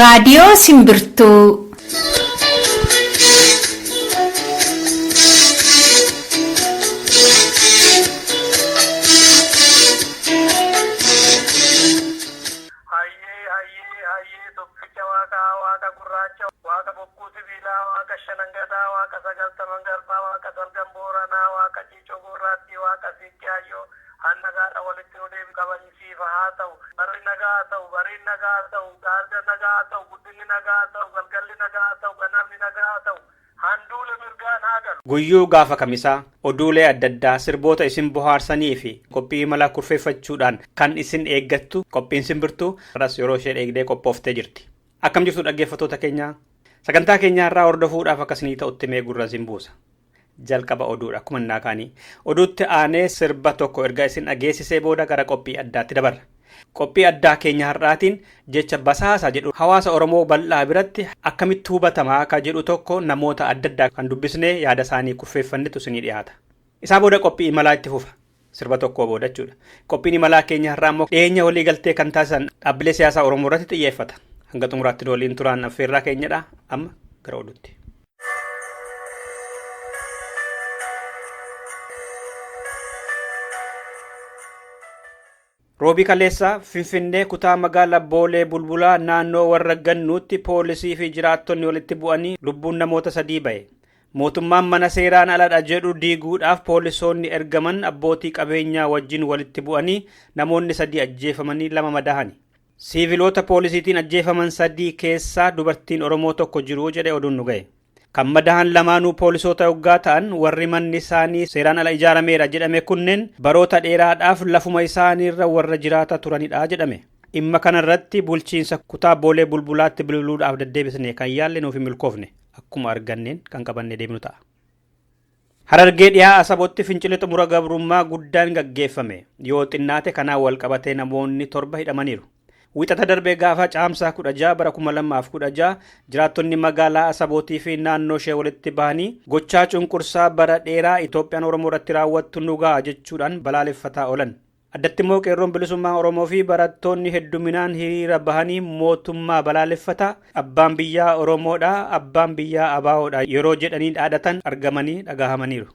Raadiyoo Simbirtuu. Guyyuu gaafa kamisaa oduulee adda addaa sirboota isin bohaarsanii fi qophii mala kurfeeffachuudhaan kan isin eeggattu qophiin Simbirtuu ras yeroo ishee eegdee qophooftee jirti. Akkam jirtu dhaggeeffattoota keenya. Sagantaa keenya irraa hordofuudhaaf akkasii ta'utti mee gurra isin buusa. Jalqaba oduudha akkuma naakaanii. Oduutti aanee sirba tokko erga isin dhageessisee booda gara qophii addaatti dabarra. Qophii addaa keenya har'aatiin jecha basaasa jedhu hawaasa Oromoo bal'aa biratti akkamitti hubatamaa akka jedhu tokko namoota adda addaa kan dubbisnee yaada isaanii kurfeeffannetu isinii dhiyaata. Isaa booda qophii imalaa itti fufa. Sirba tokko booda jechuudha. Qophiin imalaa keenya har'aa immoo dhiyeenya walii galtee kan taasisan dhaabbilee siyaasaa Oromoo irratti xiyyeeffata. Hanga xumuraatti waliin turaan affeerraa keenyadha. Amma gara oduutti. Roobii kaleessaa Finfinnee kutaa magaalaa Boolee Bulbulaa naannoo warra gannuutti poolisii fi jiraattonni walitti bu'anii lubbuun namoota 3 ba'e. Mootummaan mana seeraan aladha jedhu diiguudhaaf poolisoonni ergaman abbootii qabeenyaa wajjin walitti bu'anii namoonni 3 ajjeefamanii 2 madahani. Siiviloota poolisiitiin ajjeefaman 3 keessaa dubartiin Oromoo tokko jiru jedhe oduun nu ga'e. Kan madahan lamaanuu poolisoota hoggaa ta'an warri manni isaanii seeraan ala ijaarameera jedhame kunneen baroota dheeraadhaaf lafuma isaaniirra warra jiraata turanidha jedhame. Dhimma kanarratti bulchiinsa kutaa Boolee Bulbulaatti bilbiluudhaaf deddeebisnee kan yaalle nuuf hin milkoofne akkuma arganneen kan qabannee deemnu ta'a. Harargee dhiyaa Asabotti fincila xumura gabrummaa guddaan gaggeeffame. Yoo xinnaate kanaan wal qabatee namoonni 7 hidhamaniiru. Wixata darbee gaafa caamsaa 16 bara 2016 jiraattonni magaalaa Asabootii fi naannoo ishee walitti bahanii gochaa cunqursaa bara dheeraa Itoophiyaan Oromoo irratti raawwattu nu ga'a jechuudhaan balaaleffataa oolan. Addatti immoo qeerroon bilisummaa Oromoo fi barattoonni hedduminaan hiriira bahanii mootummaa balaaleffataa abbaan biyyaa Oromoodha abbaan biyyaa Abaawoodha yeroo jedhanii dhaadatan argamanii dhagahamaniiru.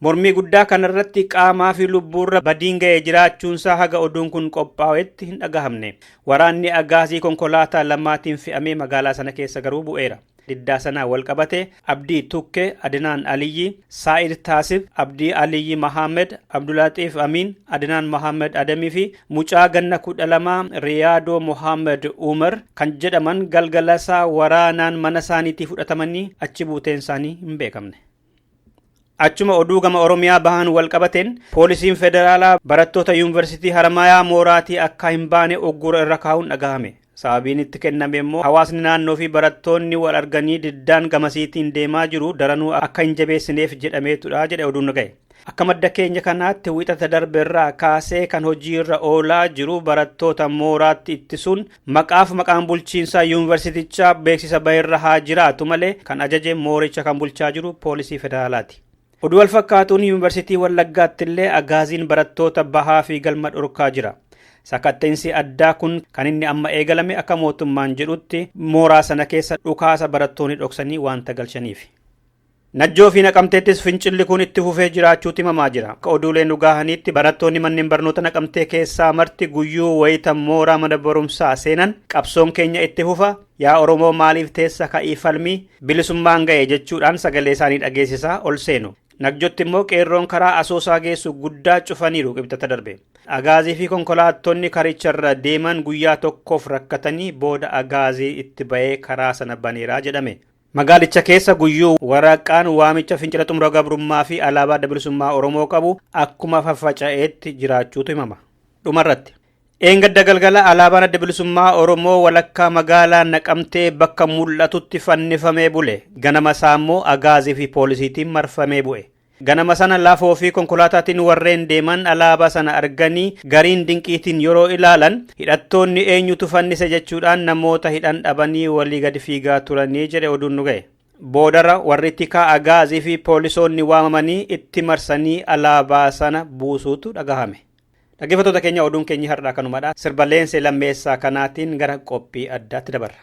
Mormii guddaa kanarratti qaamaa fi lubbuurra badiin ga'ee jiraachuunsaa haga oduun kun qophaa'etti hin dhagahamne. Waraanni agaazii konkolaataa lamaatiin fe'amee magaalaa sana keessa garuu bu'eera. Diddaa sanaa wal qabate Abdii Tukkee, Adinaan Aliyyi, Saa'id Taasif, Abdii Aliyyi Mahammad, Abdulaxiif Amin, Adinaan Mahammad Adamii fi mucaa ganna 12 Riyaadoo Mohammad Umar kan jedhaman galgalasaa waraanaan mana isaaniitii fudhatamanii achi buuteen isaanii hin beekamne. Achuma oduu gama Oromiyaa bahan wal qabateen poolisiin federaalaa barattoota yuunivarsiitii Haramayaa Mooraatii akka hin baane oggura irra kaa'uun dhagahame. Sababiin itti kenname immoo hawaasni naannoo fi barattoonni wal arganii diddaan gamasiitiin deemaa jiru daranuu akka hin jabeessineef jedhameetudha jedhe oduun ga'e. Akka madda keenya kanaatti wixata darbeerraa kaasee kan hojii irra oolaa jiru barattoota mooraatti ittisuun maqaan bulchiinsaa yuunivarsiitichaa beeksisa bahirra haa jiraatu malee kan ajaje mooricha kan bulchaa jiru poolisii federaalaati. Oduu wal fakkaatuun yuunivarsiitii Wallaggaatti illee agaaziin barattoota bahaa fi galma dhorkaa jira. Sakatteensi addaa kun kan inni amma eegalame akka mootummaan jedhutti mooraa sana keessa dhukaasa barattoonni dhoksanii waanta galchaniif. Najjoo fi Naqamteettis fincilli kun itti fufee jiraachuutti himamaa jira. Akka oduuleen nu gahaniitti barattoonni manneen barnoota Naqamtee keessaa marti guyyuu wayita mooraa mana barumsaa seenan qabsoon keenya itti fufa yaa Oromoo maaliif teessa ka'ii falmii bilisummaan ga'e jechuudhaan sagalee isaanii dhageessisaa ol seenu. Najjootti immoo qeerroon karaa Asoosaa geessu guddaa cufaniiru qibxata darbe. Agaazii fi konkolaattonni karicharra deeman guyyaa tokkoof rakkatanii booda agaazii itti ba'ee karaa sana baneeraa jedhame. Magaalicha keessa guyyuu waraqaan waamicha fincila xumura gabrummaa fi alaabaa bilisummaa Oromoo qabu akkuma faffaca'eetti jiraachuutu himama. Dhumarratti Eengadda galgala alaabaan adda bilisummaa Oromoo walakkaa magaalaa Naqamtee bakka mul'atutti fannifamee bule. Ganama isaa immoo agaazii fi poolisiitiin marfamee bu'e. Ganama sana lafoo fi konkolaataatiin warreen deeman alaabaa sana arganii gariin dinqiitiin yeroo ilaalan hidhattoonni eenyutu fannise jechuudhaan namoota hidhan dhabanii walii gadi fiigaa turanii jedhe oduun nu ga'e. Boodara warri tikaa agaazii fi poolisoonni waamamanii itti marsanii alaabaa sana buusuutu dhagahame. Dhaggeeffattoota keenya oduun keenya har'aa kanumadha. Sirbaleensa lammeessaa kanaatiin gara qophii addaatti dabarra.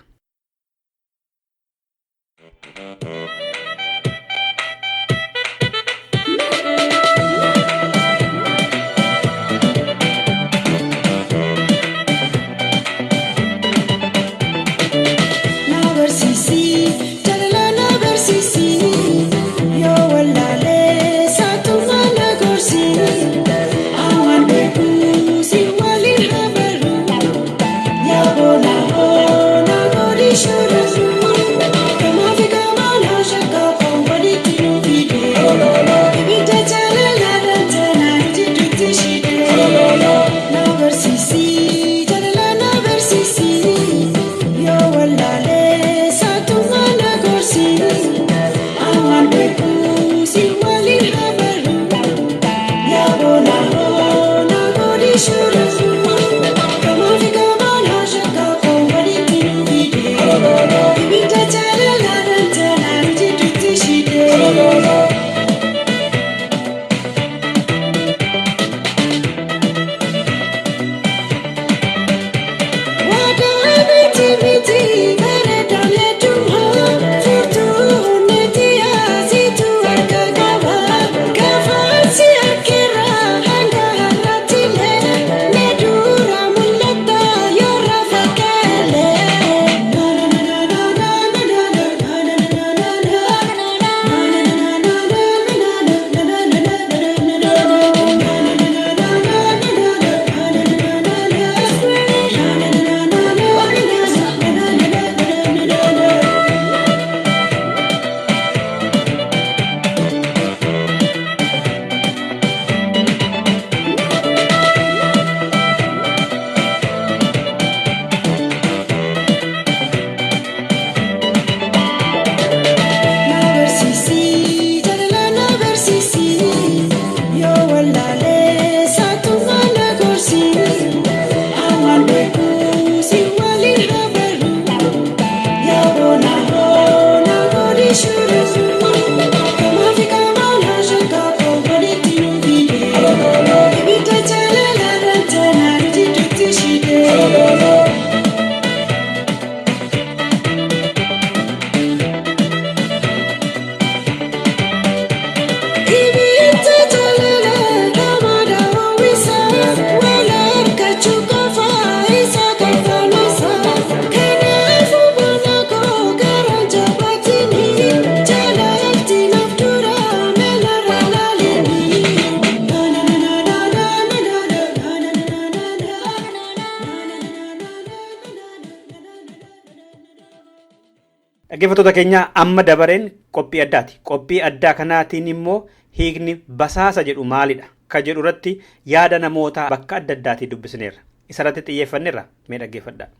Dhaggeeffattoota keenya amma dabareen qophii addaati. Qophii addaa kanaatiin immoo hiikni basaasa jedhu maalidha? Ka jedhu irratti yaada namoota bakka adda addaatii dubbisneerra. Isa irratti xiyyeeffanneerra mee dhaggeeffadhaa.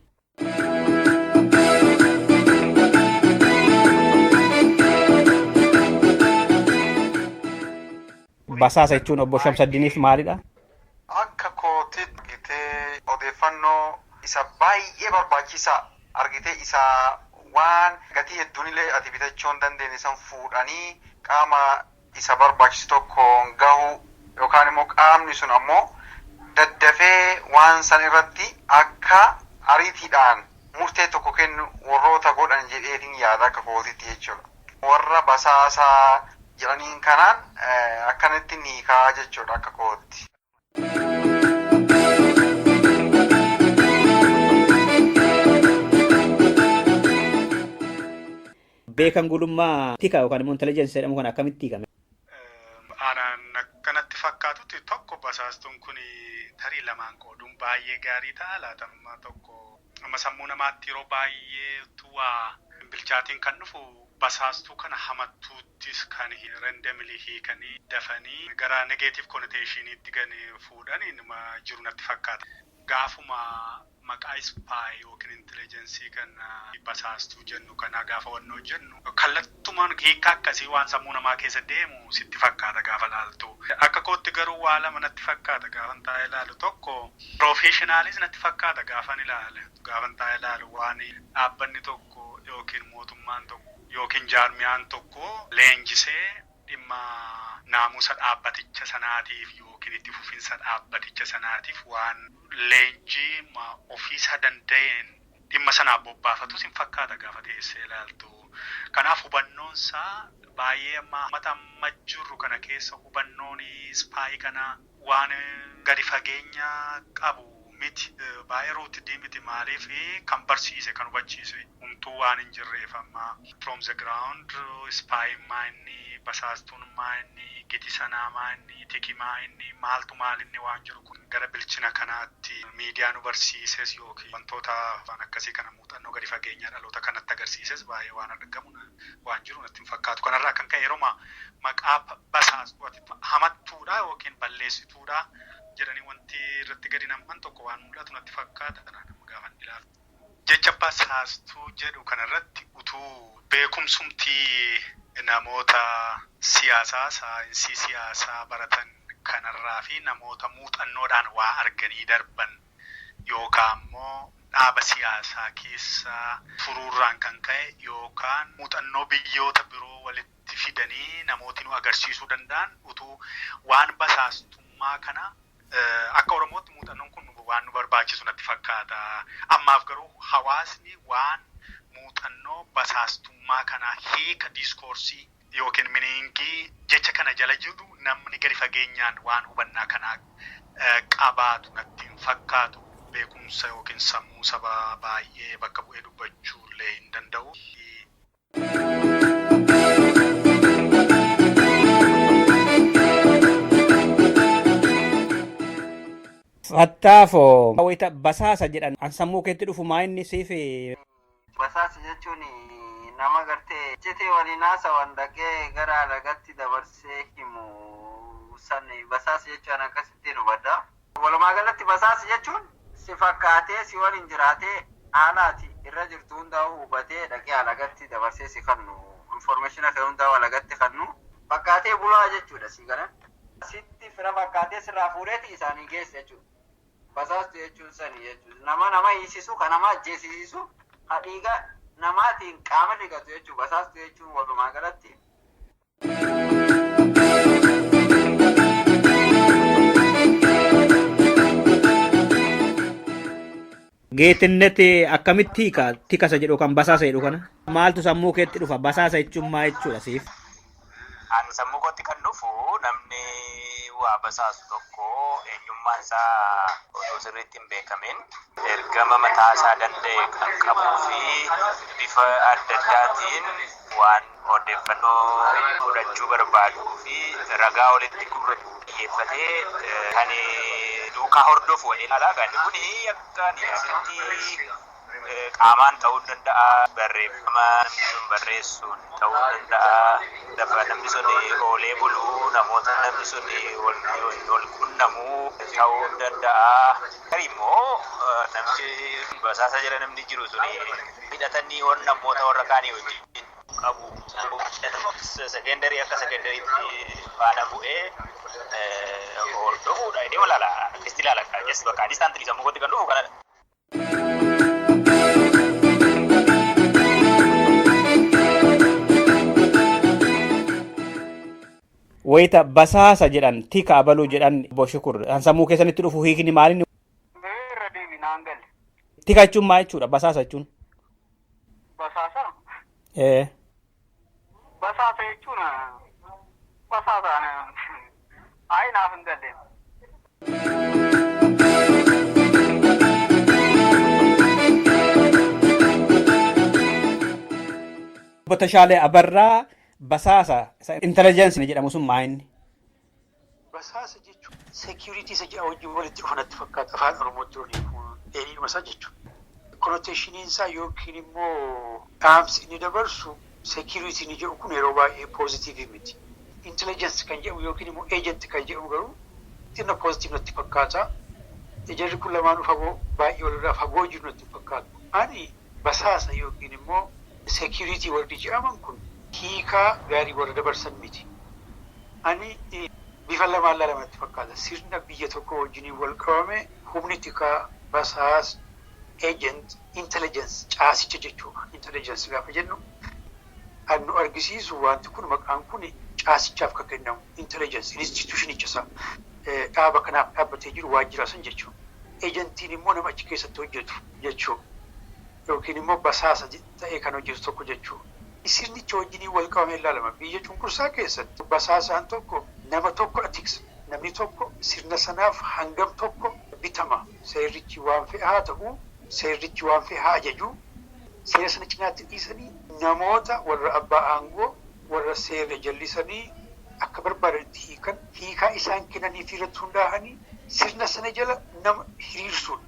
Basaasa jechuun obbo Shamsaddiiniif maalidha? Akka kootiitti argitee odeeffannoo isa baay'ee barbaachisaa argitee isa waan gatii hedduunillee ati bitachuu hin dandeenye san fuudhanii qaama isa barbaachisu tokkoon gahu yookaan immoo qaamni sun ammoo daddafee waan san irratti akka ariitiidhaan murtee tokko kennu warroota godhan jedheetiin yaada akka kootiitti jechuudha. Warra basaasaa jedhaniin kanaan akkanatti hiikaa jechuudha akka kootitti. Beekan gulummaa tika yookaan immoo intelligence jedhamu kan akkamitti hiikame? Aanaan akkanatti fakkaatutti tokko basaastuun kun tarii lamaan qooduun baay'ee gaarii ta'a laatammaa tokko amma sammuu namaatti yeroo baay'ee tuwaa bilchaatiin kan dhufu basaastuu kana hamattuuttis kan randomly hiikanii dafanii gara negative connotation'itti gani fuudhan inuma jiru natti fakkaata. gaafuma maqaa ispaayi yookiin intelligensii kan basaastuu jennu kana gaafa wannoo jennu kallattumaan hiika akkasii waan sammuu namaa keessa deemu sitti fakkaata gaafa laaltu. Akka kootti garuu waa lama natti fakkaata gaafan taa'ee ilaalu tokko piroofeeshinaalis natti fakkaata gaafan ilaale gaafan taa'ee ilaalu waan dhaabbanni tokko yookiin mootummaan tokko yookiin jaarmiyaan tokko leenjisee dhimma naamusa dhaabbaticha sanaatiif yookiin itti fufinsa dhaabbaticha sanaatiif waan leenjii ofiisa danda'een dhimma sanaaf bobbaafatus hin fakkaata gaafa teessee ilaaltu. Kanaaf hubannoonsaa baay'ee amma jirru kana keessa hubannoon ispaayi kana waan gadi fageenya qabu miti baay'ee ruutidii miti maaliif kan barsiise kan hubachiise humtuu waan hin jirreef amma from the ground ispaayi maanni basaastuun maanni giti sanaa maanni tiki maanni maaltu maalinni waan jiru kun gara bilchina kanaatti miidiyaa nu barsiises yookiin wantoota waan akkasii kana muuxannoo gadi fageenyaa dhaloota kanatti agarsiises baay'ee waan argamu waan jiru natti hin fakkaatu. Kanarraa kan ka'e yeroo maqaa basaastuu hamattuudha yookiin balleessituudha jedhanii wanti irratti gadi nam'an tokko waan mul'atu natti fakkaata kanaan gaafan ilaalu. Jecha basaastuu jedhu kanarratti utuu beekumsumtii namoota siyaasaa saayinsii siyaasaa baratan kanarraa fi namoota muuxannoodhaan waa arganii darban yookaan immoo dhaaba siyaasaa keessa furuurraan kan ka'e yookaan muuxannoo biyyoota biroo walitti fidanii namooti nu agarsiisuu danda'an utuu waan basaastummaa kana akka Oromootti muuxannoon kun waan nu barbaachisu natti fakkaata. Ammaaf garuu hawaasni waan muuxannoo basaastummaa kana hiika diiskoorsii yookiin miniingii jecha kana jala jiru namni gadi fageenyaan waan hubannaa kanaa qabaatu natti hin fakkaatu. Beekumsa yookiin sammuu saba baay'ee bakka bu'ee dubbachuu illee hin danda'u. Fattaafoo wayita basaasa jedhan an sammuu keetti dhufu maa inni siif? Basaasa jechuun nama gartee iccitii waliin haasawaan dhaqee gara alagaatti dabarsee himu sanni basaasa jechuun akkasittiin hubadha. Walumaa galatti basaasa jechuun si fakkaatee si waliin jiraatee haalaati irra jirtu hundaa'u hubatee dhaqee alagatti dabarsee si kannu informeeshina kee hundaa'u alagatti kannu fakkaatee bulaa jechuudha si galan. Sitti fira fakkaatee sirraa fuudheeti isaanii geesse jechuudha. Basaastu jechuun sani jechuudha. Nama hiisisu kan nama ajjeesisu hadhiiga namaatiin qaama dhigatu jechuudha. Basaastu jechuun walumaa galatti. Geetinneti akkamitti tikasa jedhu kan basaasa jedhu kana maaltu sammuu keetti dhufa basaasa jechuun maa jechuudha siif? Ani sammuu kootti kan dhufu namni waa basaasu tokko eenyummaan isaa osoo sirriitti hin beekamin ergama mataa isaa danda'e kan qabuu fi bifa adda addaatiin waan odeeffannoo fudhachuu barbaaduu fi ragaa walitti xiyyeeffatee kan duukaa hordofu waliin alaagaani kuni akkaan asitti qaamaan ta'uu danda'a barreeffama barreessuun ta'uu danda'a lafa namni sun oolee buluu namoota namni sun wal qunnamuu ta'uu danda'a. Immoo namni basaasa jala namni jiru sun hidhatanii namoota warra kaanii wajjin qabu sekendarii akka sekendariitti faana bu'ee hordofuudha. Inni walaala akkasitti ilaala jechuudha. Bakka distaantii sammuu kootti kan dhufu kanadha. Wayita basaasa jedhan tika abaluu jedhan Boshukur sammuu keessanitti dhufu hiikni maali? Irra deebinaan galle. Tika jechuun maal jechuudha? Basaasa jechuun? Basaasa? Basaasa jechuun basaasaan naaf hin galle. Botashaalee Abarraa basaasa intelligence jedhamu sun maa inni? Basaasa jechuun security isa jedha wajjin walitti dhufanatti fakkaata afaan Oromootti eenyuma isaa jechuudha. Connotationin isaa yookiin immoo dhaamsi inni dabarsu security ni jedhu kun yeroo baay'ee positive miti. Intelligence kan jedhu yookiin immoo agent kan jedhu garuu xinna positive natti fakkaata. Jarri kun lamaanuu fagoo baay'ee walirraa fagoo jiru natti fakkaatu. Ani basaasa yookiin immoo seekuriitii warri jedhaman kun hiikaa gaarii warra dabarsan miti. Ani bifa lamaan laalamatti fakkaata. Sirna biyya tokko wajjiniin wal qabame humni tikaa basaas agent intelligence caasicha jechuudha. Intelligence gaafa jennu kan nu argisiisu wanti kun maqaan kun caasichaaf kan kennamu intelligence institutionicha isaa dhaaba kanaaf dhaabbatee jiru waajjira san jechuudha. Ejentiin immoo nama achi keessatti hojjetu jechuudha. Yookiin immoo basaasa ta'ee kan hojjetu tokko jechuudha. Sirnicha wajjiniin wal qabamee ilaalama. Biyya cunqursaa keessatti basaasaan tokko nama tokko tiksa. Namni tokko sirna sanaaf hangam tokko bitama. Seerrichi waan fe'e haa ta'u, seerrichi waan fe'e haa ajaju. Seera sana cinaatti dhiisanii namoota warra abbaa aangoo warra seera jallisanii akka barbaadanitti hiikaa isaan kennaniif irratti hundaa'anii sirna sana jala nama hiriirsuudha.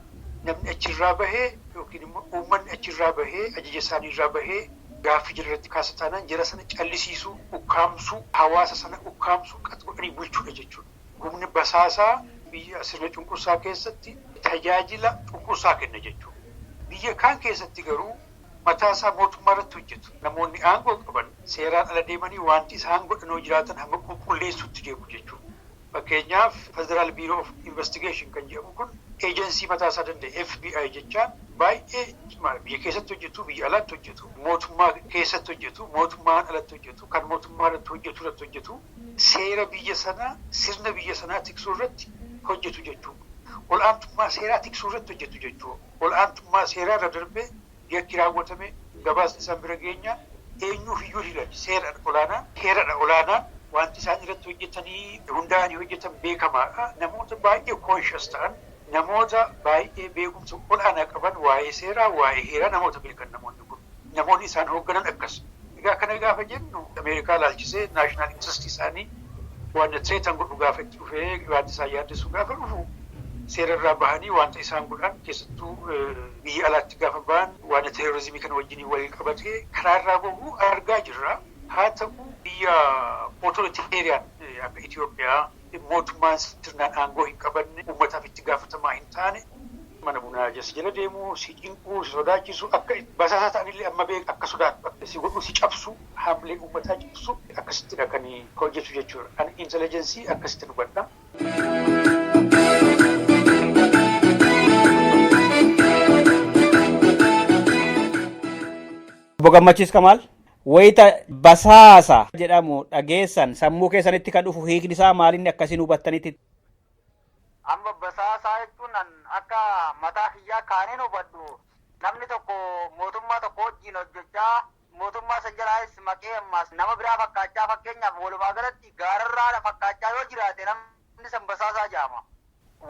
Namni achirraa bahee yookiin immoo uummanni achirraa bahee ajaja isaanii irraa bahee gaaffii jala irratti kaasa taanaan jara sana callisiisuu, ukkaamsuu, hawaasa sana ukkaamsuu qatti godhanii bulchuudha jechuudha. Humni basaasaa biyya sirna cunqursaa keessatti tajaajila cunqursaa kenna jechuudha. Biyya kaan keessatti garuu mataasaa mootummaa irratti hojjetu. Namoonni aangoo qaban seeraan ala deemanii wanti isaan godhanoo jiraatan hamma qulqulleessuutti deemu jechuudha. Fakkeenyaaf Federal Bureau of Investigation kan jedhamu kun eejensii mataasaa danda'e FBI jechaan baay'ee biyya keessatti hojjetu, biyya alaatti hojjetu, mootummaa keessatti hojjetu, mootummaan alatti hojjetu, kan mootummaa irratti hojjetu, seera biyya sanaa, sirna biyya sanaa tiksuu irratti hojjetu jechuudha. Ol'aantummaa seeraa tiksuu irratti hojjetu jechuudha. Ol'aantummaa seeraa irra darbee yakki raawwatame gabaasni isaan bira geenya eenyuuf iyyuu hilan seeradha olaanaa, heeradha olaanaa. Wanti isaan irratti hojjetanii hundaa'anii hojjetan beekamaadha. Namoota baay'ee conscious ta'an, namoota baay'ee beekumsa olaanaa qaban waa'ee seeraa, waa'ee heeraa namoota beekan namoonni kun. Namoonni isaan hoogganan akkas. Egaa kana gaafa jennu Ameerikaa laalchisee naashinaal intirestii isaanii waan treetan godhu gaafa itti dhufee wanti isaan yaaddessu gaafa dhufu seera irraa bahanii wanta isaan godhan keessattuu biyya alaatti gaafa bahan waan teerorizimii kana wajjin waliin qabatee karaa irraa bahu argaa jirra. Haa ta'u biyya otoriteeriyaan akka Itoophiyaa mootummaan sirnaan aangoo hin qabanne uummataaf itti gaafatamaa hin taane mana bunaa jas jala deemu si cinquu si sodaachisu akka basaasaa ta'anillee amma beeku akka sodaatu si godhu si cabsu haamlee uummataa cabsu akkasittidha kan hojjetu jechuudha. Ani intelligensii akkasitti hubadha. Obbo Gammachiis Kamaal wayita basaasa jedhamu dhageessan sammuu keessanitti kan dhufu hiikni isaa maalinni akkasiin hubattanitti? Amma basaasaa jechuun akka mataa kiyyaa kaaniin hubadhu namni tokko mootummaa tokko wajjin hojjechaa mootummaa san jalaas maqee ammaas nama biraa fakkaachaa fakkeenyaaf walumaa galatti gaararraa fakkaachaa yoo jiraate namni san basaasaa jedhama.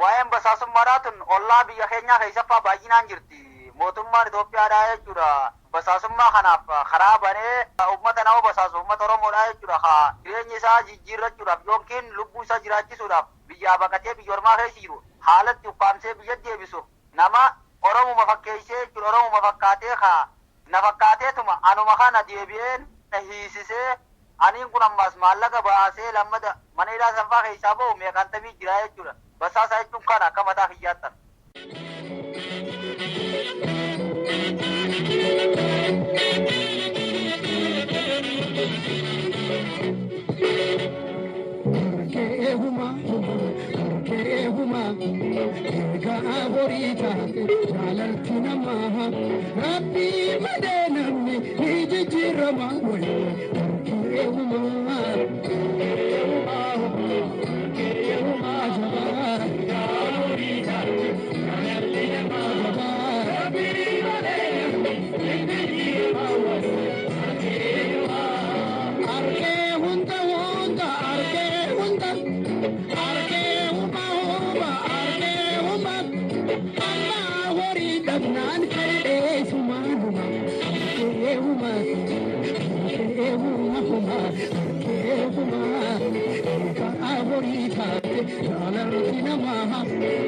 Waa'een basaasummaadhaa tun ollaa biyya keenyaa keessaffaa baay'inaan jirti. Mootummaan Itoophiyaadhaa jechuudha. Basaasummaa kanaaf karaa banee uummata nama basaasu uummata Oromoodhaa jechuudha. Jireenya isaa jijjiirrachuudhaaf yookiin lubbuu isaa jiraachisuudhaaf biyyaa baqatee biyya ormaa keessa jiru haalatti ukkaamsee biyya deebisuuf nama Oromuma fakkeessee jechuudha. Oromuma fakkaatee na fakkaateetuma anuma kana deebi'een na hiisisee aniin kun ammas maallaqa baasee lammata mana hidhaa sanfaa keessaa bahu meeqantamii jira jechuudha. Basaasaa jechuun kana akka mataa kiyyaattan. Rabbi madenamni nijijirama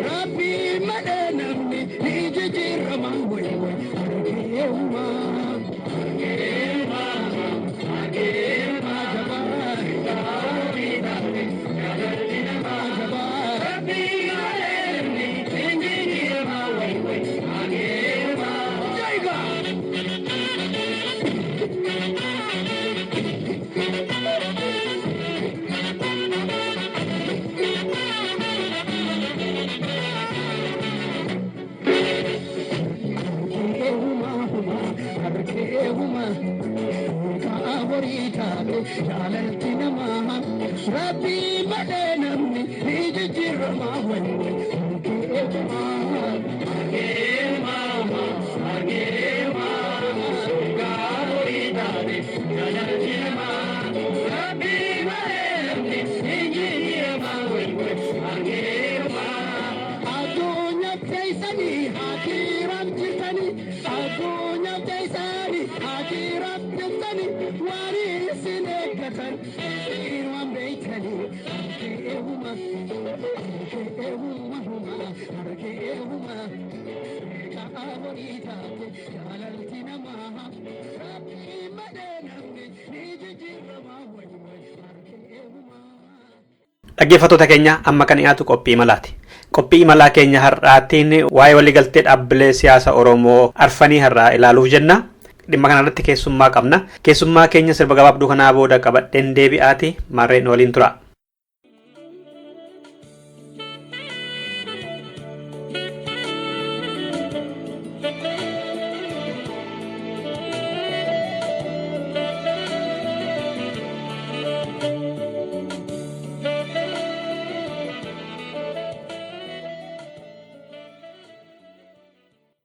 Rabbi madenamni nijijirama Rabbi jaalalti namaa rabbii malee namni ni jijjiirama Dhaggeeffattoota keenya amma kan dhiyaatu qophii imalaati. Qophii imalaa keenya har'aatiin waa'ee waliigaltee dhaabbilee siyaasa Oromoo arfanii har'aa ilaaluuf jenna. Dhimma kanarratti keessummaa qabna. Keessummaa keenya sirba gabaabduu kanaa booda qabadheen deebi'aati marreen waliin tura.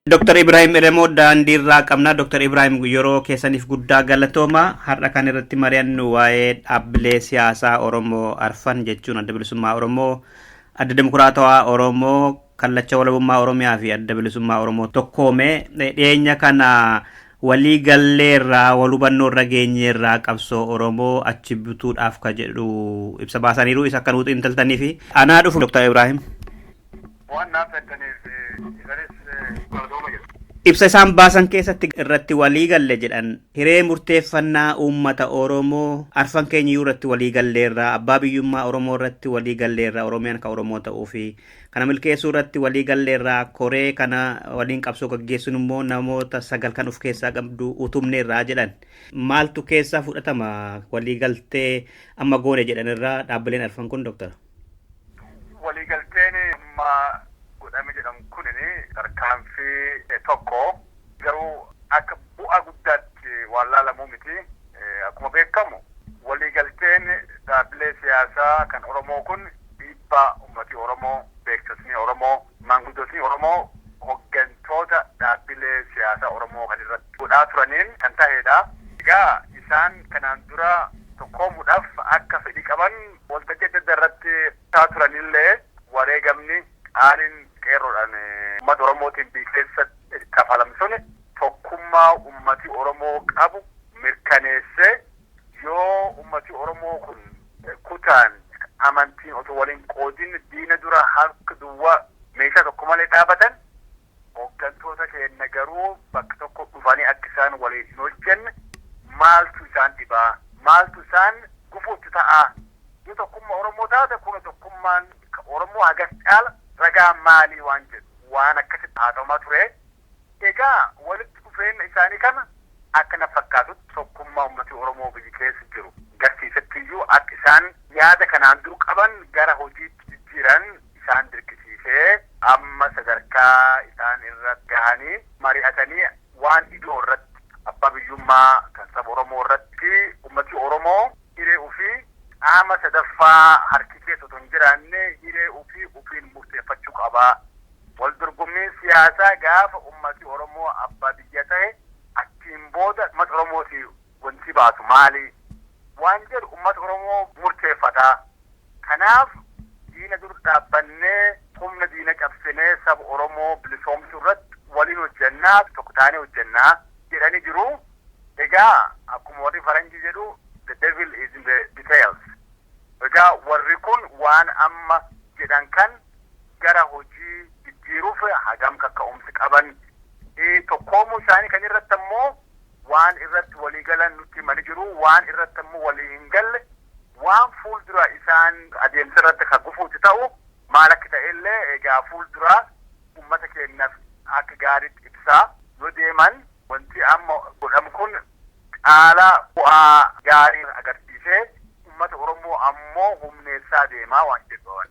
Dr. Ibrahim Elemoo daandiirraa qabna. Dr. Ibrahim yeroo keessaniif guddaa galatooma. Har'a kan irratti mari'annu waa'ee dhaabbilee siyaasaa Oromoo arfan jechuun adda bilisummaa Oromoo, adda dimokiraatawaa Oromoo, kallacha walabummaa Oromiyaa fi adda bilisummaa Oromoo tokkoome. Dhiyeenya kana walii galleerraa wal hubannoo irra geenyeerraa qabsoo Oromoo achi butuudhaaf ka jedhu ibsa baasaniiru. Isa akka nuti intaltanii fi anaa dhufu Dr. Ibrahim. Waan naaf fedhaniif Ibsa isaan baasan keessatti irratti walii galle jedhan hiree murteeffannaa uummata Oromoo arfan keenya irratti walii galleerraa, abbaa biyyummaa Oromoo irratti walii galleerraa, Oromiyaan kan Oromoo ta'uu fi kana milkeessuu irratti walii galleerraa, koree kana waliin qabsoo gaggeessuun immoo namoota 9 kan of keessaa qabdu utumneerraa jedhan. Maaltu keessaa fudhatama walii galtee amma goone jedhanirraa dhaabbileen arfan kun Doktara? Walii galteen amma godhame jedhamu kunini tarkaanfii tokko garuu akka bu'aa guddaatti waan laalamuu miti. Akkuma beekamu waliigalteen dhaabbilee siyaasaa kan Oromoo kun dhiibbaa uummatii Oromoo, beeksisni Oromoo, maanguddootni Oromoo, hooggantoota dhaabbilee siyaasaa Oromoo kan irratti godhaa turaniin kan ta'edha. Egaa isaan kanaan dura tokkoomuudhaaf akka fedhii qaban waltajjii adda addaa irratti taa turanillee wareegamni qaaliin qeerroodhaan uummata Oromootiin keessatti kafalamsuun tokkummaa uummati Oromoo qabu mirkaneessee yoo uummati Oromoo kun kutaan amantiin otoo waliin qoodin diina dura harka duwwaa meeshaa tokko malee dhaabatan hooggantoota keenya garuu bakka tokko dhufanii akka isaan waliin hin hojjenne maaltu isaan dhibaa, maaltu isaan gufuutti ta'a. Yoo tokkummaa Oromoo taate kun tokkummaan Oromoo hagas caala ragaa maalii waan jedhu waan akkasitti haatamaa ture. Egaa walitti dhufeenya isaanii kana akka na fakkaatutti tokkummaa uummati Oromoo biyya keessa jiru garsiisettiyyuu akka isaan yaada kanaan dura qaban gara hojiitti jijjiiran isaan dirqisiisee amma sadarkaa isaan irra gahanii mari'atanii waan ijoo irratti abbaa biyyummaa kan saba Oromoo irratti uummati Oromoo hiree ofii qaama sadaffaa harki keessa otoo hin jiraanne hiree ofiin murteeffachuu qabaa. Wal dorgommiin siyaasaa gaafa uummati Oromoo abbaa biyya ta'e achiin booda uummata Oromooti wanti baasu maali? Waan jedhu uummata Oromoo murteeffataa. Kanaaf diina dur dhaabbannee humna diina cabsinee saba Oromoo bilisoomsuu irratti waliin hojjennaa, tokko taanee hojjennaa jedhanii jiru. Egaa akkuma warri faranjii jedhu the devil is in the details. Egaa warri kun waan amma jedhan kan gara hojii jijjiiruuf hagam kaka'umsi qaban tokkoomuu isaanii kan irratti ammoo waan irratti walii galan nutti himanii jiru, waan irratti ammoo walii hin galle, waan fuuldura isaan adeemsa irratti kan gufuuti ta'u maal akka ta'ellee egaa fuuldura uummata keenyaaf akka gaariitti ibsaa yoo deeman wanti amma godhamu kun qaala bu'aa gaarii agarsiisee uummata Oromoo ammoo humneessaa deemaa waan jedhu.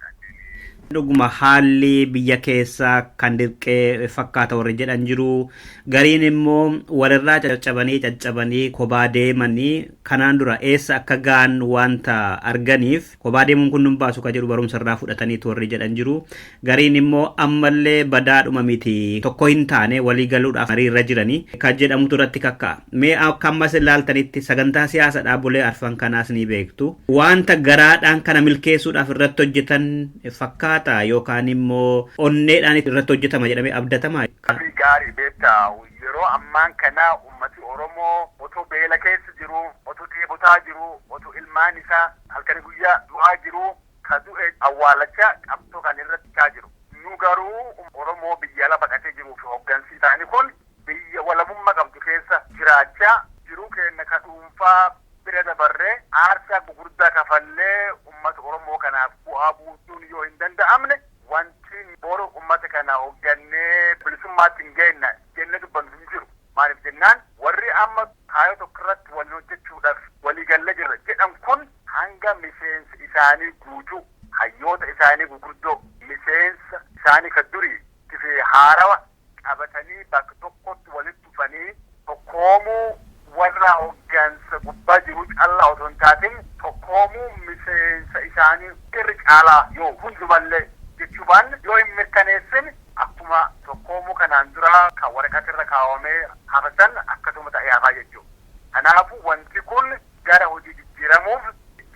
dhuguma haalli biyya keessaa kan dirqee fakkaata warri jedhan jiru. Gariin immoo walirraa caccabanii kophaa deemanii kanaan dura eessa akka gaan wanta arganiif kophaa deemuun kun nun baasu ka jedhu barumsa irraa fudhataniitu warri jedhan jiru. Gariin immoo ammallee badaadhuma miti tokko hin taane walii galuudhaaf hariirra jiranii kan jedhamutu irratti kakka'a. Mee akka ammas ilaaltanitti sagantaa siyaasa dhaabolee arfan kanaas ni beektu. Wanta garaadhaan kana milkeessuudhaaf irratti hojjetan fakkaata yookaan immoo onneedhaan irratti hojjetama jedhamee abdatama. Gaarii beektaa yeroo ammaan kana ummati Oromoo otoo beela keessa jiru, otoo dheebotaa jiru, otoo ilmaan isaa halkanii guyyaa du'aa jiru, ka du'e awwaalachaa qabsoo kan irratti kaa jiru. Nu garuu Oromoo biyya ala baqatee jiruu fi hooggansi isaanii kun biyya walabummaa qabdu keessa jiraachaa jiruu keenya ka dhuunfaa bira dabarree aarsaa gugurdaa kafallee ummata Oromoo kanaaf bu'aa buusuun yoo hin danda'amne wanti boru ummata kana hooggannee bilisummaatti hin geenna jennee dubbannu hin jiru. Maaliif jennaan warri amma kaayoo tokko irratti waliin hojjechuudhaaf waliigalle jirra jedhan kun hanga miseensi isaanii guutuu hayyoota isaanii gurguddoo miseensa isaanii kan durii fi haarawa qabatanii bakka tokkotti walitti dhufanii tokkoomuu warra hooggansa gubbaa jiru callaa otoo hin taatin tokkoomuu miseensa isaanii irri caalaa yoo hundumallee jechuudhaan yoo hin mirkaneessin akkuma tokkoomuu kanaan dura kan waraqatirra kaawwamee hafatan akkasuma ta'ee hafaa jechuudha. Kanaafuu wanti kun gara hojii jijjiiramuuf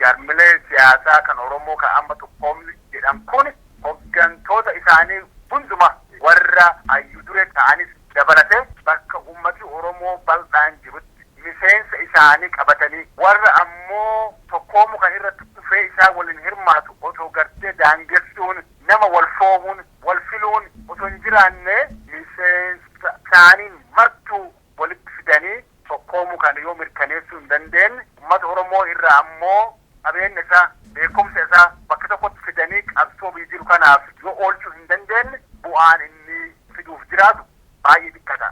jaarmilee siyaasaa kan Oromoo kan amma tokkoomni jedhan kun hooggantoota isaanii hunduma warra hayyuu duree ta'anis dabalatee bakka ummati Oromoo bal'aan jirutti miseensa isaanii qabatanii warra ammoo tokkoomuu kan irratti dhufee isaa waliin hirmaatu otoo gartee daangessuun nama wal foomuun wal filuun otoo hin jiraanne miseensa isaaniin martuu walitti fidanii tokkoomuu kana yoo mirkaneessuu hin dandeenye ummata Oromoo irraa ammoo qabeenya isaa beekumsa isaa bakka tokkotti fidanii qabsoo biyya jiru kanaaf yoo oolchuu hin dandeenye bu'aan inni fiduuf jiraatu baay'ee xiqqaadha.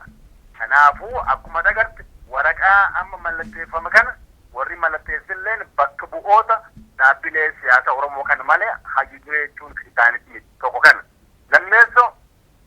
Kanaafuu akkuma dhagarte waraqaa amma mallatteeffame kana warri mallatteessilleen bakka bu'oota dhaabbilee siyaasa Oromoo kan malee hayyuu duree jechuun isaanitti tokko kana. Lammeessoo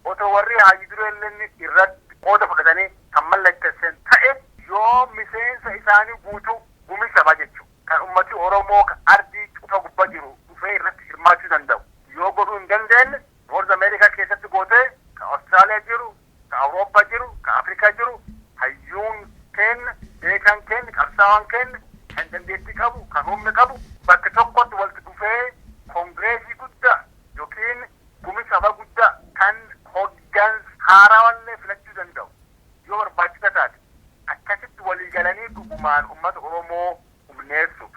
otoo warri hayyuu dureelleen irratti qooda fudhatanii kan mallatteessan ta'e yoo miseensa isaanii guutuu gumisa jechuudha. Kan ummati Oromoo ardii cufa gubbaa jiru dhufee irratti hirmaachuu danda'u. Yoo godhuu hin dandeenye Noorz Ameerikaa keessatti gootee kan Awustiraaliyaa jiru, kan Awurooppaa jiru, kan Afrikaa jiru hayyuun kenna, beekan kenna, qabsaawaan kenna, kan dandeettii qabu, kan humna qabu bakka tokkotti walitti dhufee koongireesii guddaa yookiin gumisa guddaa kan hooggansa haarawallee filachuu danda'u. Yoo barbaachisa taate akkasitti walii galanii dhugumaan ummata Oromoo humneessuuf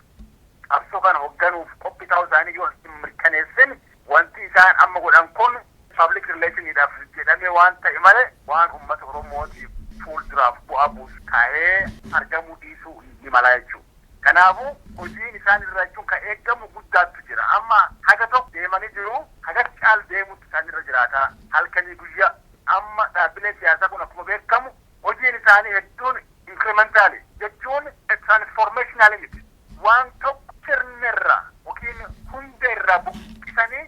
qabsoo kana hoogganuuf qophii ta'uu isaanii yoo hin mirkaneessin wanti isaan amma godhan kun public relationiidhaaf jedhamee waan ta'e malee waan ummata Oromootiif fuulduraaf bu'aa buusu taa'ee argamuu dhiisuu ni mala jechuudha. Kanaafuu hojiin isaan irraa jechuun kan eeggamu guddaatu jira. Amma haga tokko deemanii jiru haga caal deemutti isaan irra jiraata halkanii guyyaa. Amma dhaabbilee siyaasaa kun akkuma beekamu hojiin isaanii hedduun incrementali jechuun transformational miti. Waan tokko sirnirraa yookiin hunda irraa buqqisanii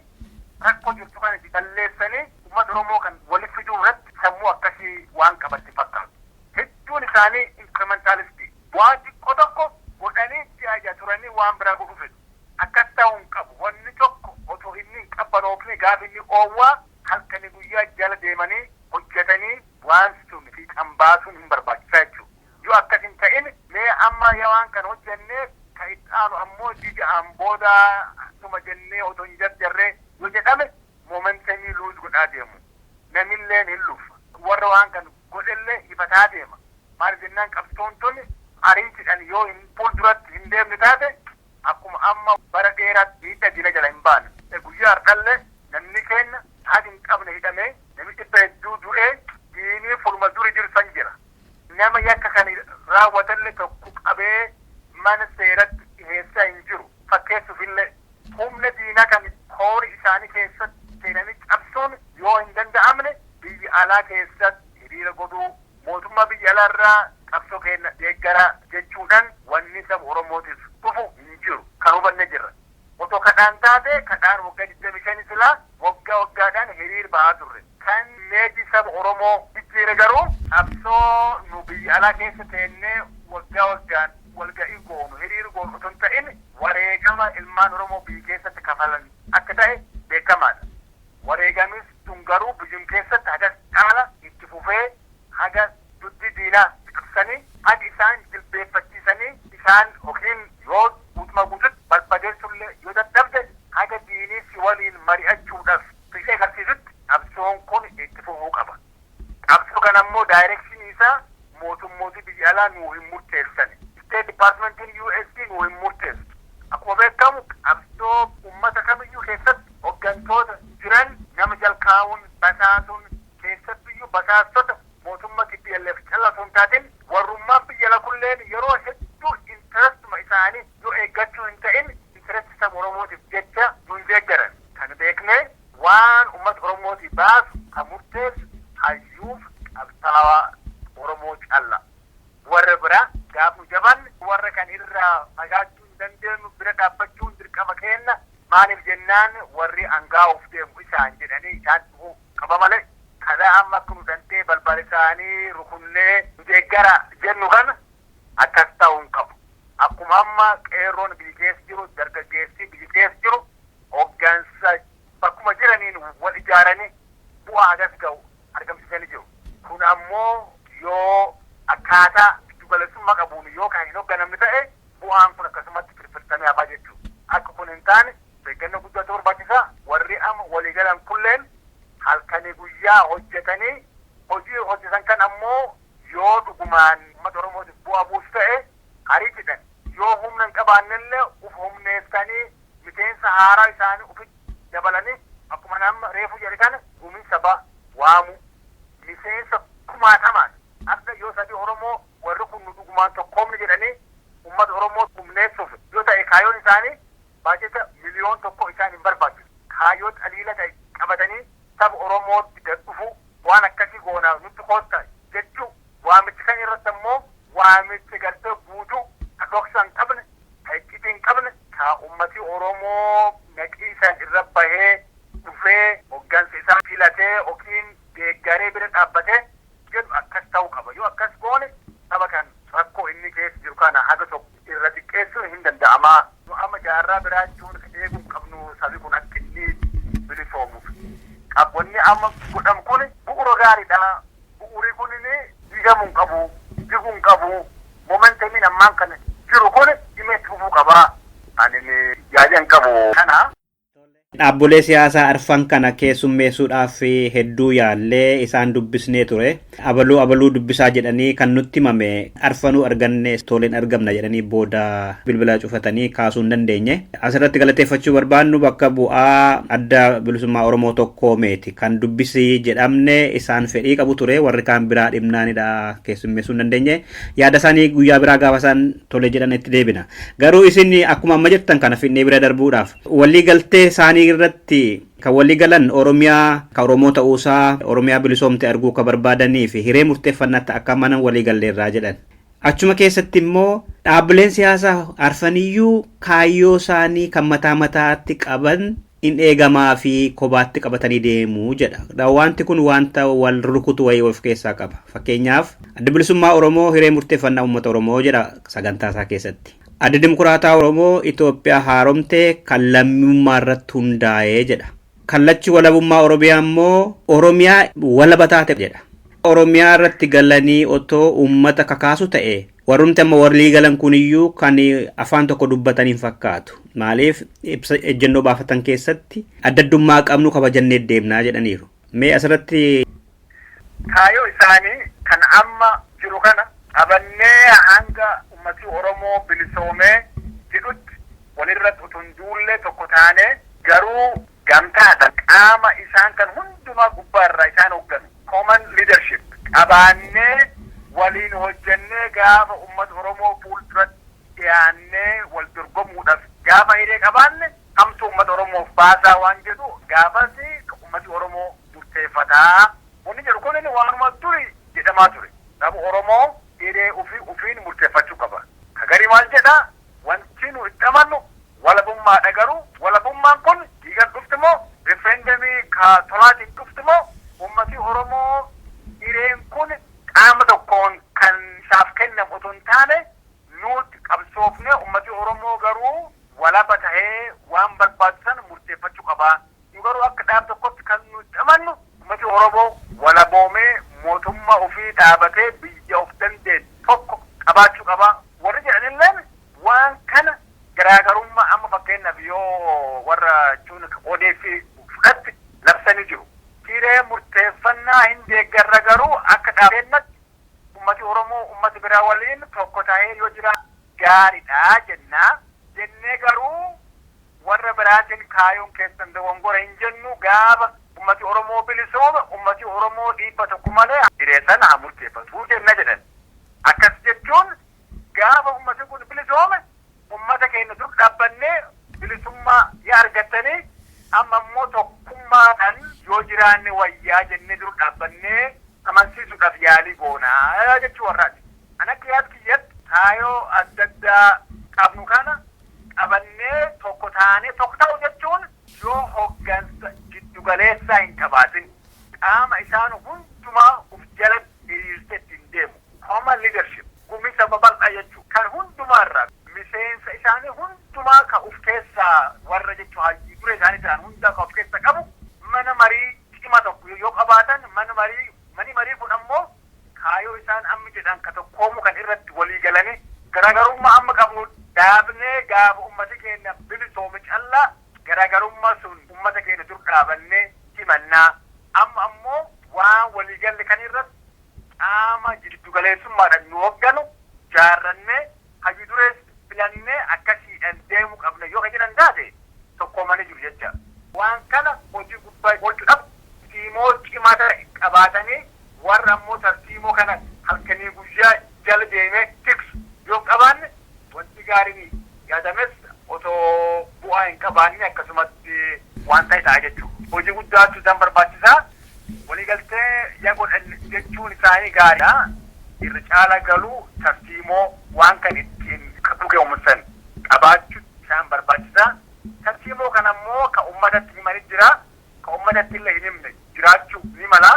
rakkoo jirtu kana balleessanii uummata Oromoo kan walitti fiduu irratti sammuu akkasii waan qabatti fakkaatu. Hedduun isaanii incrementalisti. Waan xiqqoo tokko godhanii itti turanii waan biraa godhuu fedhu. Akkas ta'uu hin qabu. Wanni tokko otoo inni hin qabbanoofne gaafa inni oowwaa halkanii guyyaa jala deemanii hojjetanii waan sun fi kan baasuun hin barbaachisaa jechuudha. Yoo akkas hin ta'in mee amma waan kan hojjennee kan itti aanu ammoo jija'aan booda akkuma jennee otoo hin jarjarree yoo jedhame moomentemii luuz godhaa deemu. Namillee hin lufa. Warra waan kan godhellee ifataa deema. Maal jennaan qabsoon tuni ariitiidhaan yoo hin fuulduratti hin deemne taate akkuma amma bara dheeraatti hidha dina jala hin baane. Guyyaa har'allee namni keenya haati hin qabne hidhamee namni dhibba hedduu du'ee diinii fulma duri jiru san jira. Nama yakka kan raawwatallee tokko qabee mana seeratti dhiheessaa hin jiru. Fakkeessuufillee humna diinaa kan hoori isaanii keessatti seenanii cabsuun yoo hin danda'amne biyya alaa keessatti hiriira godhuu mootummaa biyya alaarraa qabsoo keenya deeggaraa jechuudhaan wanni saba Oromootiif dhufu hin jiru kan hubanne jirra. Otoo kadhaan taate kadhaan waggaa 25 silaa waggaadhaan hiriir ba'aa turre. Kan meeji saba Oromoo jijjiire garuu qabsoo nu biyya alaa keessa teennee waggaan walga'ii goonu hiriir goonu otoo hin ta'in wareegama ilmaan Oromoo biyya keessatti kafalan akka ta'e beekamaadha. Wareegamis tun garuu biyya keessatti haga caala itti fufee haga duddi diinaa qabsanii haga isaan jilbeeffachiisanii isaan yookiin yoo guutuma guututti barbadeessullee yoo dadhabde haga diinii si waliin mari'achuudhaaf fixee agarsiisutti qabsoon kun itti fufuu qaba. Qabsoo kana immoo daayirekshinii isaa mootummooti biyya alaa nuu hin murteessani. State Departmentiin USD nuu hin murteessu. Akkuma beekamu qabsoo uummata kamiyyuu keessatti hooggantoota jiran nama jalkaa'uun basaasuun keessattiyyuu basaastota mootummaa TPLF callaa osoo hin taatin warrummaan biyya alaa kulleen yeroo hedduu intarestuma isaanii yoo eeggachuu hin ta'in intaresti saba Oromootiif jecha nuun deeggaran. Kan beeknee waan uummata Oromootii baasu kan murteessu hayyuuf qabsaawaa Oromoo calla. Warra biraa gaafa jaban warra kan irraa fagaachuu hin dandeenyu bira dhaabbachuun dirqama kenna. Maaliif jennaan warri angaa'uuf deemu isaan jedhanii isaan dhufuu qaba malee kadaa amma akka nu dandee balbala isaanii rukunnee deeggara jennu kana akkas ta'uu hin qabu. Akkuma amma qeerroon biyya keessa jiru dargaggeessi biyya keessa jiru hooggansa bakkuma jiraniin wal ijaaranii bu'aa agas ga'u argamsiisanii jiru. Kun ammoo yoo akkaataa giddugaleessummaa qabuun yoo kan hin hoogganamne ta'e bu'aan kun akkasumatti firfirtamee hafaa jechuudha. Akka kun hin taane beekannoo guddaatu barbaachisa. Warri amma waliigalan kulleen halkanii guyyaa hojjetanii hojii hojjetan kan ammoo yoo dhugumaan uummata Oromootiif bu'aa buusu ta'e ariitiidhaan yoo humna hin qabaannellee uf humneessanii miseensa haaraa isaanii ufitti dabalanii akkuma nama reefu jedhe kana gumii sabaa waamu miseensa kumaatamaan akka yoo sadii Oromoo warri kun nu dhugumaan tokkoomne jedhanii uummata Oromoo humneessuuf yoo ta'e kaayyoon isaanii baajeta miliyoon tokko isaan hin barbaachisu. Kaayyoo qaliila ta'e qabatanii saba Oromootti dadhufu waan akkasii goonaa nutti kootta jechuu waamichi kan irratti ammoo waamichi gartee guutuu ka dhoksa hin qabne ka iccitii hin qabne ka ummati Oromoo naqiisan irra bahee dhufee hoggansa isaa filatee yookiin deeggaree bira dhaabbatee jedhu akkas ta'uu qaba. Yoo akkas goone saba kan rakkoo inni keessa jiru kana haga tokko irra xiqqeessuun hin danda'amaa. Nu amma jaarraa biraachuun eeguu qabnu sabi kun akka inni bilisoomuuf. Qabonni amma godhamu kun bu'uura gaariidha. Bu'uuri kun diigamuu hin qabu, jiguu hin qabu. Momentamiin ammaan kana jiru kun dhimma itti fufuu qaba. Ani yaada hin qabu kana. Dhaabbolee siyaasaa arfan kana keessummeessuudhaaf hedduu yaallee isaan dubbisnee ture. Abaluu dubbisaa jedhanii kan nutti himame arfanuu arganne tooleen argamna jedhanii booda bilbila cufatanii kaasuu hin dandeenye. Asirratti galateeffachuu barbaannu bakka bu'aa adda bilisummaa Oromoo tokkoomeeti. Kan dubbisii jedhamne isaan fedhii qabu ture warri kaan biraa dhimnaanidha keessummeessuu hin dandeenye. Yaada isaanii guyyaa biraa gaafa isaan tole jedhan itti deebina. Garuu isin akkuma amma jettan kana finnee bira darbuudhaaf walii galtee isaanii irratti kan walii galan Oromiyaa ka Oromoo ta'uusaa Oromiyaa bilisoomte arguu ka barbaadanii fi hiree murteeffannaatti akka amanan walii galleerraa jedhan. Achuma keessatti immoo dhaabbileen siyaasaa arfaniyyuu kaayyoo isaanii kan mataa mataatti qaban in eegamaa fi kobaatti qabatanii deemuu jedha. Wanti kun wanta wal rukutu wayii of keessaa qaba. Fakkeenyaaf adda bilisummaa Oromoo hiree murteeffannaa uummata Oromoo jedha sagantaa isaa keessatti. Adda Dimokiraataa Oromoo Itoophiyaa haaromtee kan lammummaa irratti hundaa'ee jedha. Kallachi walabummaa Oromiyaa immoo Oromiyaa walaba taate jedha. Oromiyaa irratti galanii otoo uummata kakaasu ta'e warrumti amma walii galan kuniyyuu kan afaan tokko dubbataniin fakkaatu. Maaliif ibsa ejjennoo baafatan keessatti adda addummaa qabnu kabajannee deemnaa jedhaniiru. Mee asirratti kaayyoo isaanii kan amma jiru kana qabannee hanga ummati Oromoo bilisoomee jedhutti walirratti utuu hin duullee tokko taanee garuu gamtaadha qaama isaan kan hundumaa gubbaarraa isaan hoogganu common leadership qabaannee waliin hojjennee gaafa ummata Oromoo fuulduratti dhiyaannee wal dorgomuudhaaf gaafa hiree qabaanne kamtu ummata Oromoof baasaa waan jedhu gaafas ummati Oromoo murteeffataa. Wanni jedhu kun waanuma duri jedhamaa ture. Nama Oromoo hiree ufiin murteeffachuu qaba. Kagari maal jedha wanti nu itti amannu walabummaadha garuu walabummaan kun dhiigan dhuftimoo referendamii ka tolaatiin dhuftimoo ummati Oromoo hireen kun qaama tokkoon kan isaaf kennamu otoo hin taane nuti qabsoofne ummati Oromoo garuu walaba tahee waan barbaachisan murteeffachuu qaba. Nu garuu akka dhaab tokkotti kan nuti amannu ummati Oromoo walaboomee mootummaa ofii dhaabatee biyya of danda'e tokko qabaachuu qaba. Warri jedhanilleen waan kana garaagarummaa amma fakkeenyaaf yoo warra jechuun odeeffii fudhatti labsanii jiru. Hiree murteeffannaa hin deeggarra garuu akka dhaabeenyatti ummati Oromoo ummati biraa waliin tokko ta'ee yoo jira gaariidha jennee garuu warra biraatiin kaayoon keessan dogongora hin jennu gaafa ummati Oromoo bilisoome ummati Oromoo dhiibba tokko malee hiree sana haa murteeffatu jenna jedhan. Akkas jechuun gaafa ummati kun bilisoome ummata keenya dur dhaabbannee bilisummaa yaa argattanii amma immoo tokkummaadhaan yoo jiraanne wayyaa jennee dur dhaabbannee amansiisuudhaaf yaalii goonaa jechuu warraati. Ana kiyyatti kaayoo adda addaa qabnu kana qabannee tokko taanee tokko ta'u jechuun yoo hoggansa giddugaleessaa hin qabaatin qaama isaan hundumaa uf jala hiriirsee ittiin deemu common leadership gumisa babal'aa jechuu kan hundumaarraa miseensa isaanii hundumaa ka uf keessaa warra jechuu hayyii dure isaanii ta'an hundaa ka uf keessa qabu mana marii cima tokko yoo qabaatan mani marii kun ammoo kaayoo isaan amma jedhan ka tokkoomu kan irratti walii galanii garaagarummaa amma qabnu dhaabnee gaafa ummata keenya bilisoome callaa garaagarummaa sun ummata keenya dur dhaabannee himannaa amma ammoo waan waliigalle kan irratti qaama giddugaleessummaadhaan nu hoogganu jaarrannee hayyuu durees filannee akkasiidhaan deemuu qabna yoo ka jedhan taate tokkoomanii jiru jecha. Waan kana hojii gubbaa gochuudhaaf tiimoo cimaa ta'e qabaatanii warra ammoo tartiimoo kana halkanii guyyaa jala deemee tiksu yoo qabaanne wanti gaariin yaadames otoo bu'aa hin qabaanne akkasumatti waan ta'e ta'a jechuudha. Hojii guddaatu isaan barbaachisaa. Waliigaltee yaa godhan jechuun isaanii gaariidha. Irra caala galuu tartiimoo waan kan ittiin dhuge uumsan qabaachuu isaan barbaachisaa. Tartiimoo kana immoo ka ummatatti himanii jira. Ka ummatatti illee hin himne jiraachuu ni mala.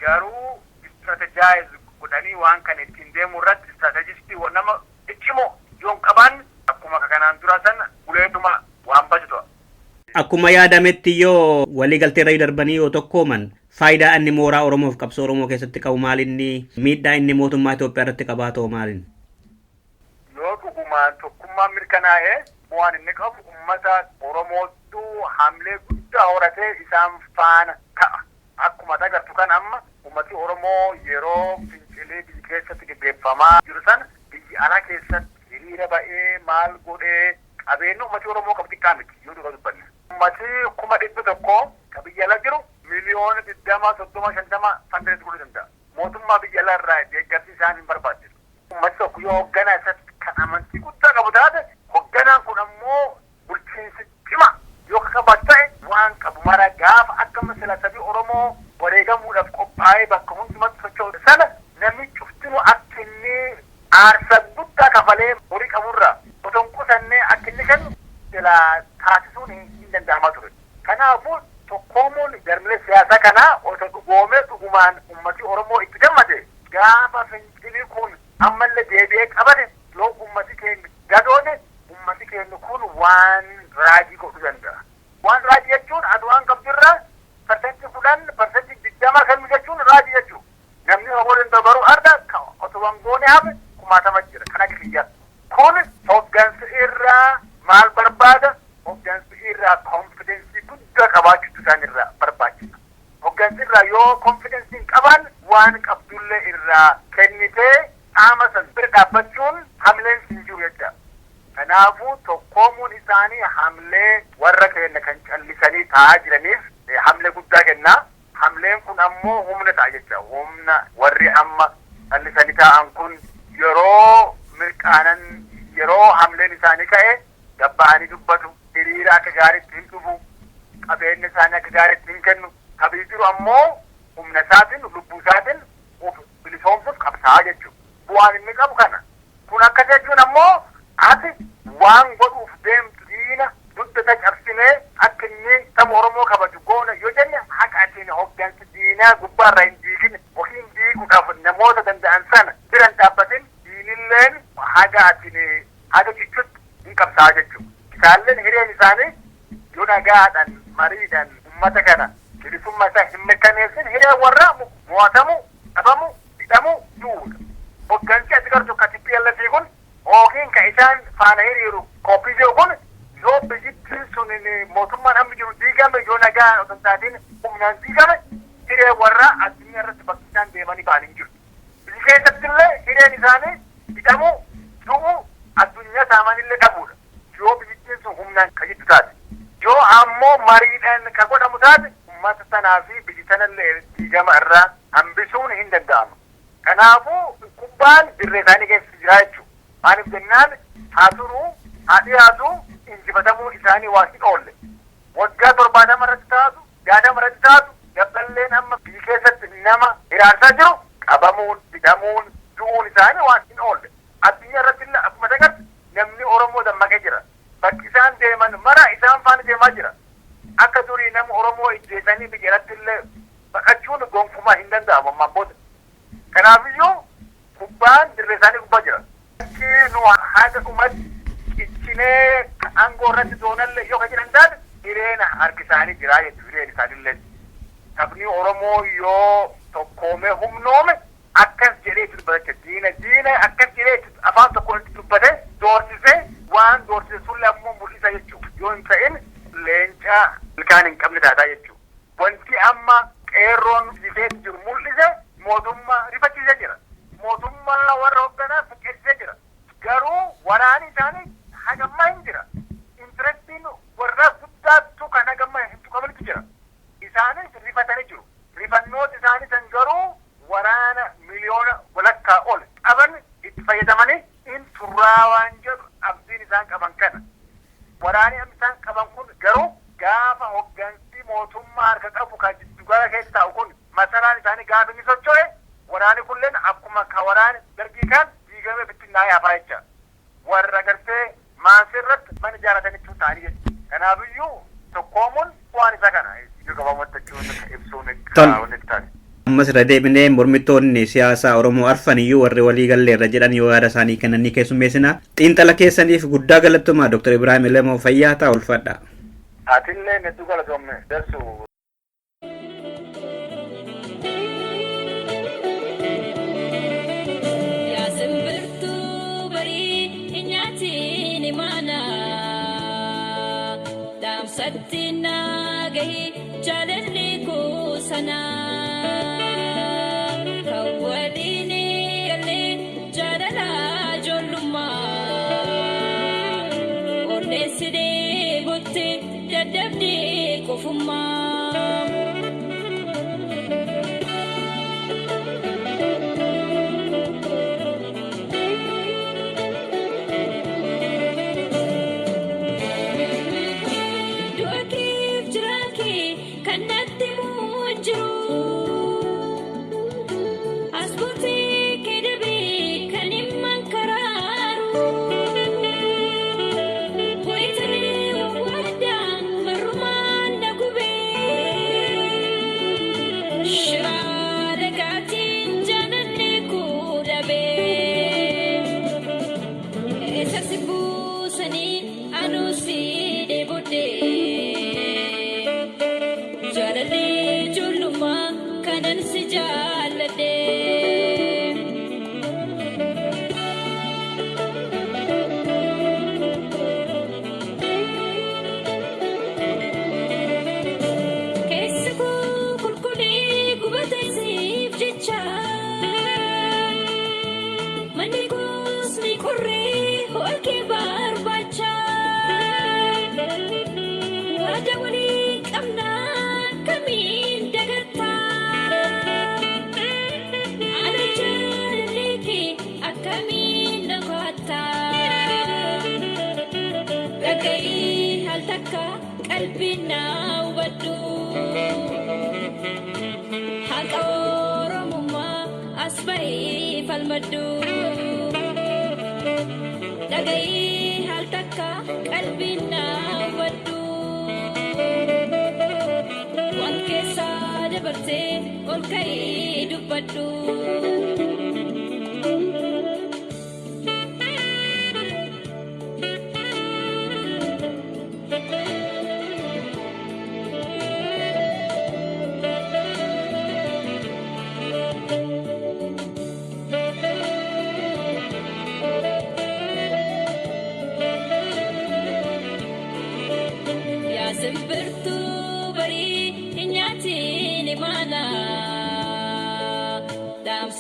Garuu istiraatejaayiz godhanii waan kan ittiin deemu irratti istiraatejistii nama iccimoo yoon qaban akkuma kanaan dura san uleetuma waan bajatu. Akkuma yaadametti yoo waliigaltee irra darbanii yoo tokkooman faayidaa inni mooraa Oromoof qabsoo Oromoo keessatti qabu maalinni miidhaa inni mootummaa Itoophiyaa irratti qabaatoo maalin? Yoo dhugumaan tokkummaan mirkanaa'ee bu'aan inni qabu uummata Oromootu hamlee guddaa horatee isaan faana ta'a. Akkuma agartu kan amma uummati Oromoo yeroo fincilee biyya keessatti gaggeeffamaa jiru sana biyya alaa keessatti hiriira ba'ee maal godhee qabeenya uummati Oromoo qabu xiqqaa miti yoo dubbanne. Uummati 100,000 ka biyya ala jiru miliyoona 20, 30, 50 fandareetti godhuu danda'a. Mootummaa biyya alaa irraa deeggarsi isaan hin barbaachisu. Uummati tokko yoo hoogganaa isatti kan amantii guddaa qabu taate hoogganaan kun ammoo bulchiinsi cima yoo qabaatu ta'e waan qabu mara gaafa akka masala sabii Oromoo wareegamuudhaaf qophaa'ee bakka hundumatti socho'u sana namni cuftinuu akka inni aarsaa guddaa kafalee horii qaburraa otoo hin qusannee akka inni kennu silaa taasisuun hin danda'amaa ture. Kanaafuu tokkoomuun garmilee siyaasaa kanaa otoo dhugoomee dhugumaan ummati Oromoo itti gammade gaafa fincilii kun ammallee deebi'ee qabate yoo ummati keenya gadoone ummati keenya kun waan raajii godhuu danda'a. Waan raajii jechuun aduwaan qabdirraa parsentii 10, parsentii 20 kennu jechuun raajii jechuudha. Namni hoboo danda'u garuu arda otoo wangoone hafe 10,000 jira. Kana kiyya. Kun hoggansa irraa maal barbaada? Hoggansa irraa konfidensii guddaa qabaachuutu isaan irraa barbaachisa. Hoggansa irraa yoo konfidensii hin qaban waan qabdullee irraa kennitee qaama san bira dhaabbachuun hamleen hin jiru jecha. Kanaafuu tokkoomuun isaanii hamlee warra keenya kan callisanii taa'aa jiraniif hamlee guddaa kennaa. Hamleen kun ammoo humna ta'a jecha. Humna warri amma callisanii taa'an kun yeroo mirqaanan yeroo hamleen isaanii ka'e gabba'anii dubbatu. Hiriira akka gaariitti hin dhufu. Qabeenya isaanii akka gaariitti hin kennu. Kabii jiru ammoo humna isaatiin lubbuu isaatiin of bilisoomsuuf qabsaa'aa jechuudha. Bu'aan inni qabu kana. Kun akka jechuun ammoo ati waan godhuuf deemtu diina dugda cabsee nagaatiin haga jechuutti hin qabsaa jechuudha. Isaalleen hireen isaanii yoo nagaadhaan mariidhaan uummata kana bilisummaa isaa hin mirkaneessin hireen warraa mo'atamu, dhabamu, hidhamu, duudha. Hoggansi ati gartuu ka TPLF kun yookiin ka isaan faana hiriiru kooppiisee kun yoo biyyittiin sun mootummaan hammi jiru diigame yoo nagaa otoo hin taatiin humnaan diigame hiree warraa addunyaa irratti bakki isaan deemanii ba'an hin jiru. Biyyi keessatti illee hireen isaanii hidhamuu, du'uu, addunyaa saamanillee dhabuudha. Yoo biyyittiin sun humnaan ka jettu taate. Yoo ammoo mariidhaan ka godhamu taate uummata sanaa fi biyyi sanallee diigama irraa hambisuun hin danda'amu. Kanaafuu kubbaan dirree isaanii keessa jira jechuudha. Maaliif jennaan haa turuu, haa dhiyaatu, injifatamuun isaanii waan hin oolle. Waggaa 70 irratti taatu, 60 irratti taatu, dabballeen amma biyya keessatti nama hiraarsaa jiru qabamuun, hidhamuun, du'uun isaanii waan hin oolle. Addunyaa irratti illee akkuma dagarti namni Oromoo dammaqee jira. Bakki isaan deeman mara isaan faana deemaa jira. Akka durii nama Oromoo ijjeessanii biyya irratti illee baqachuun gonkumaa hin danda'amu ammaan booda. Kanaafiyyuu kubbaan dirree isaanii gubbaa jira. Nu haga dhumatti ciccinee aangoo irratti doonallee yoo ka jiran taate hireen harki isaanii jira jechuudha. Hireen isaaniillee sabni Oromoo yoo tokkoomee humnoome akkas jedhee itti dubbata. Diina akkas jedhee afaan tokko itti dubbate doorsisee waan doorsise sullee ammoo mul'isa jechuudha. Yoo hin ta'in leencaa ilkaan hin qabne taataa jechuudha. Wanti amma qeerroon ifee jiru mul'ise mootummaa rifachiisee jira. Mootummaa warra hoogganaa buqqeessee jira. Garuu waraani isaanii hagammaa hin jira. Intirestiin warra guddaattu kan hagammaa hin tuqamanitu jira. Isaanis rifatanii jiru. Rifannooti isaanii san garuu waraana miliyoona walakkaa ol qaban itti fayyadamanii in turraa waan jedhu abdiin isaan qaban kana. Waraani isaan qaban kun garuu gaafa hoggansi mootummaa harka qabu kan jiddugala keessa taa'u kun masaraan isaanii gaafa inni socho'e waraani kunneen akkuma ka waraani dargii kan diigamee bittinnaa yaafaa jecha. Warra gartee maasii irratti mana ijaaratan jechuu ta'anii jechuudha. Kanaafiyyuu tokkoomuun waan isa kana iddoo qabamutti jechuun ibsuun wanti taate. Ammas irra deebinee mormitoonni siyaasaa Oromoo arfan iyyuu warri walii galee irra jedhan yoo yaada isaanii kennanii keessummeessina. Xiinxala keessaniif guddaa galatoomaa Dr. Ibrahim Elemoo fayyaa ta'a ulfadha. Atillee hedduu galatoomne darsu. Satina gahi jalalli ko sana kawalini galle jalala jolluma onneside botte dadabde kofuma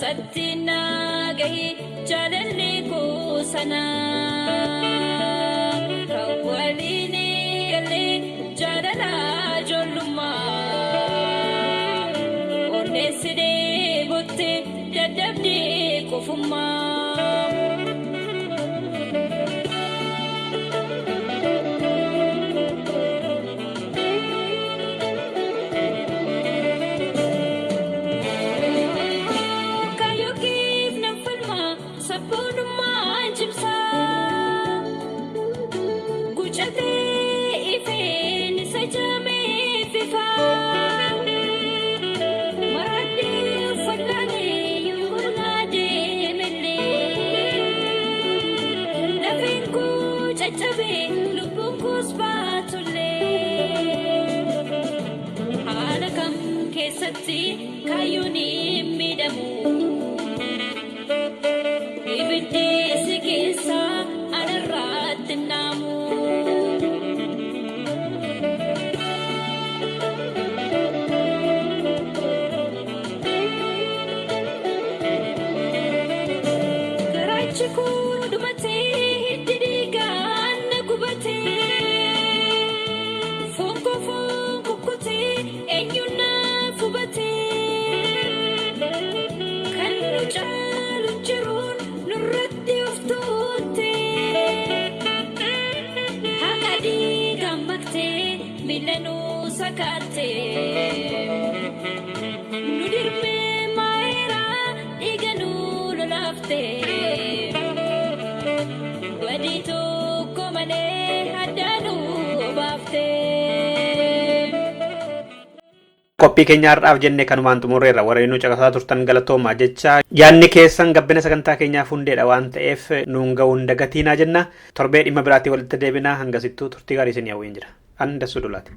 Batina gahi jalalle ko sana kawalini galle jalala joluma oneside botte dadabde kofuma Kayuni midamu ibidi sikisa anarat namu karachiku dumate hidigan gubate fonko fonko kuti enyuna fubate sakate nudirme maera iganu lafte wadito komane hadanu bafte qophii keenya har'aaf jenne kanumaan xumurreerra warra nu caqasaa turtan galatoomaa jecha yaanni keessan gabbina sagantaa keenyaaf hundeedha waan ta'eef nuun ga'uun dagatiinaa jenna torbee dhimma biraatii walitti deebinaa hangasittuu turtii gaarii isin hawwiin jira an dassuu dulaati.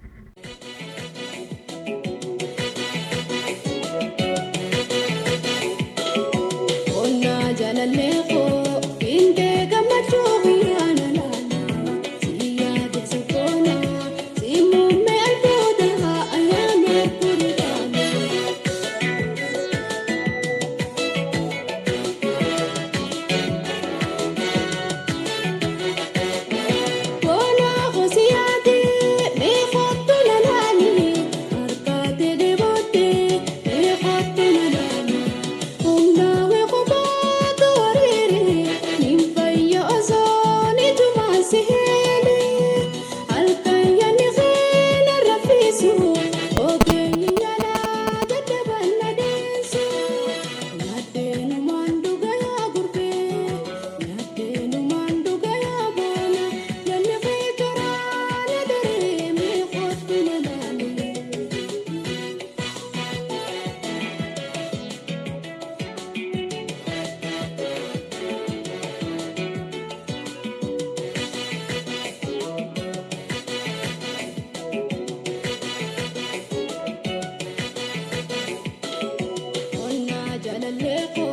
Onna jalalle ko